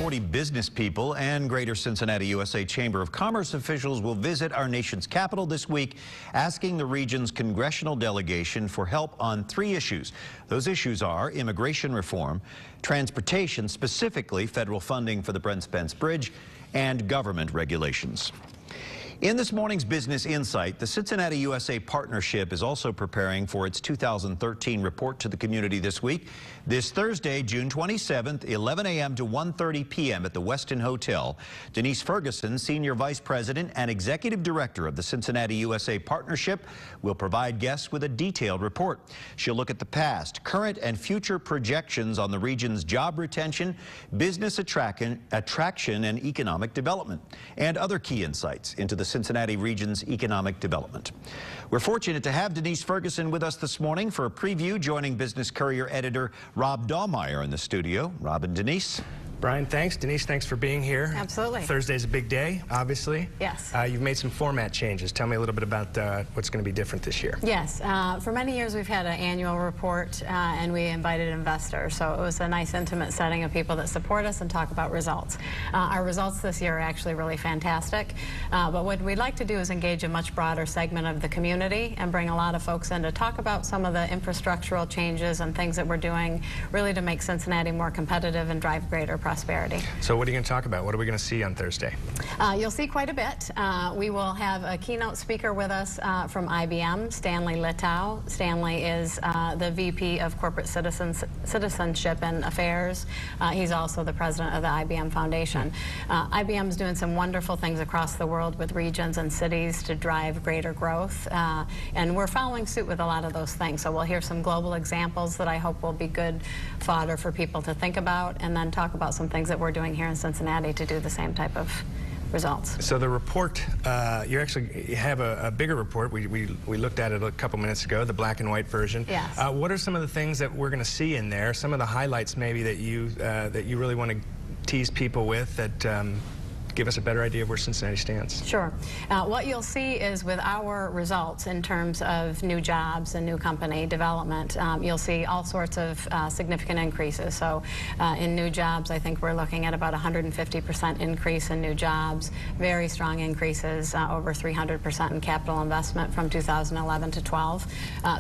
40 business people and Greater Cincinnati USA Chamber of Commerce officials will visit our nation's capital this week, asking the region's congressional delegation for help on 3 issues. Those issues are immigration reform, transportation, specifically federal funding for the Brent Spence Bridge, and government regulations. In this morning's Business Insight, the Cincinnati USA Partnership is also preparing for its 2013 report to the community this week. This Thursday, June 27th, 11 a.m. to 1:30 p.m. at the Westin Hotel, Denise Ferguson, Senior Vice President and Executive Director of the Cincinnati USA Partnership, will provide guests with a detailed report. She'll look at the past, current, and future projections on the region's job retention, business attraction, and economic development, and other key insights into the Cincinnati region's economic development. We're fortunate to have Denise Ferguson with us this morning for a preview, joining Business Courier editor Rob Dahlmeyer in the studio. Rob and Denise. Brian, thanks. Denise, thanks for being here. Absolutely. Thursday's a big day, obviously. Yes. You've made some format changes. Tell me a little bit about what's going to be different this year. Yes. For many years we've had an annual report and we invited investors. So it was a nice intimate setting of people that support us and talk about results. Our results this year are actually really fantastic. But what we'd like to do is engage a much broader segment of the community and bring a lot of folks in to talk about some of the infrastructural changes and things that we're doing really to make Cincinnati more competitive and drive greater prosperity. So what are you going to talk about? What are we going to see on Thursday? You'll see quite a bit. We will have a keynote speaker with us from IBM, Stanley Littau. Stanley is the VP of Corporate Citizenship and Affairs. He's also the president of the IBM Foundation. IBM is doing some wonderful things across the world with regions and cities to drive greater growth. And we're following suit with a lot of those things. So we'll hear some global examples that I hope will be good fodder for people to think about, and then talk about some things that we're doing here in Cincinnati to do the same type of results. So the report, you have a bigger report. We looked at it a couple minutes ago, the black and white version. Yes. What are some of the things that we're going to see in there? Some of the highlights maybe that you really want to tease people with, that give us a better idea of where Cincinnati stands. Sure. What you'll see is with our results in terms of new jobs and new company development, you'll see all sorts of significant increases. So in new jobs, I think we're looking at about 150% increase in new jobs, very strong increases, over 300% in capital investment from 2011 to 12.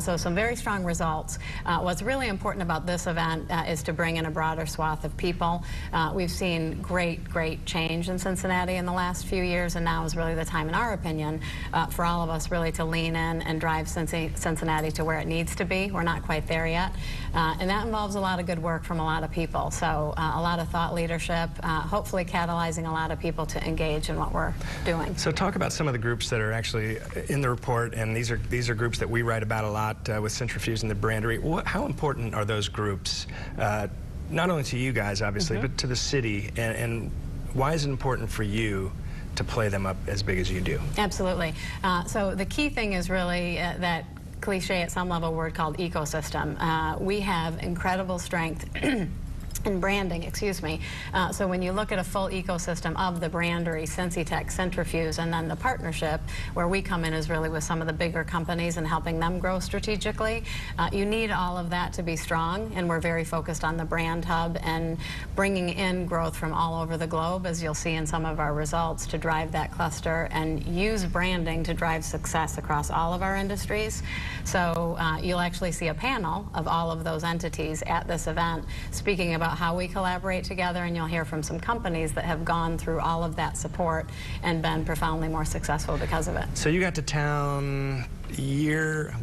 So some very strong results. What's really important about this event is to bring in a broader swath of people. We've seen great change in Cincinnati in the last few years, and now is really the time, in our opinion, for all of us really to lean in and drive Cincinnati to where it needs to be. We're not quite there yet, and that involves a lot of good work from a lot of people. So a lot of thought leadership, hopefully catalyzing a lot of people to engage in what we're doing. So talk about some of the groups that are actually in the report, and these are groups that we write about a lot with Centrifuge and the Brandery. How important are those groups, not only to you guys, obviously, but to the city, and why is it important for you to play them up as big as you do? Absolutely. So the key thing is really that cliche at some level word called ecosystem. We have incredible strength in branding, excuse me. So when you look at a full ecosystem of the Brandery, Cincy-Tech, Centrifuge, and then the partnership, where we come in is really with some of the bigger companies and helping them grow strategically. You need all of that to be strong, and we're very focused on the brand hub and bringing in growth from all over the globe, as you'll see in some of our results, to drive that cluster and use branding to drive success across all of our industries. So you'll actually see a panel of all of those entities at this event speaking about how we collaborate together, and you'll hear from some companies that have gone through all of that support and been profoundly more successful because of it. So you got to town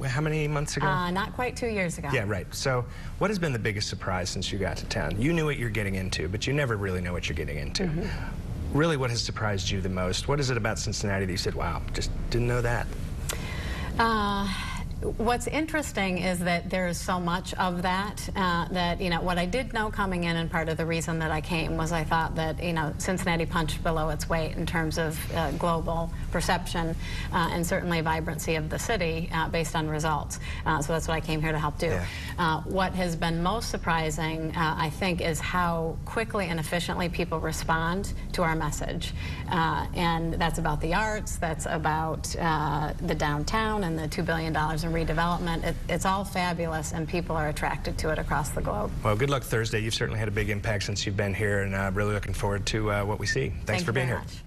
how many months ago? Not quite 2 years ago. Yeah, right. So what has been the biggest surprise since you got to town? You knew what you're getting into, but you never really know what you're getting into. Really, what has surprised you the most? What is it about Cincinnati that you said, wow, just didn't know that? What's interesting is that there's so much of that, that, what I did know coming in, and part of the reason that I came was I thought that, Cincinnati punched below its weight in terms of global perception and certainly vibrancy of the city based on results. So that's what I came here to help do. Yeah. What has been most surprising, I think, is how quickly and efficiently people respond to our message. And that's about the arts, that's about the downtown and the $2 billion in and redevelopment. It's all fabulous, and people are attracted to it across the globe. Well, good luck Thursday. You've certainly had a big impact since you've been here, and really looking forward to what we see. Thanks for being here. Much.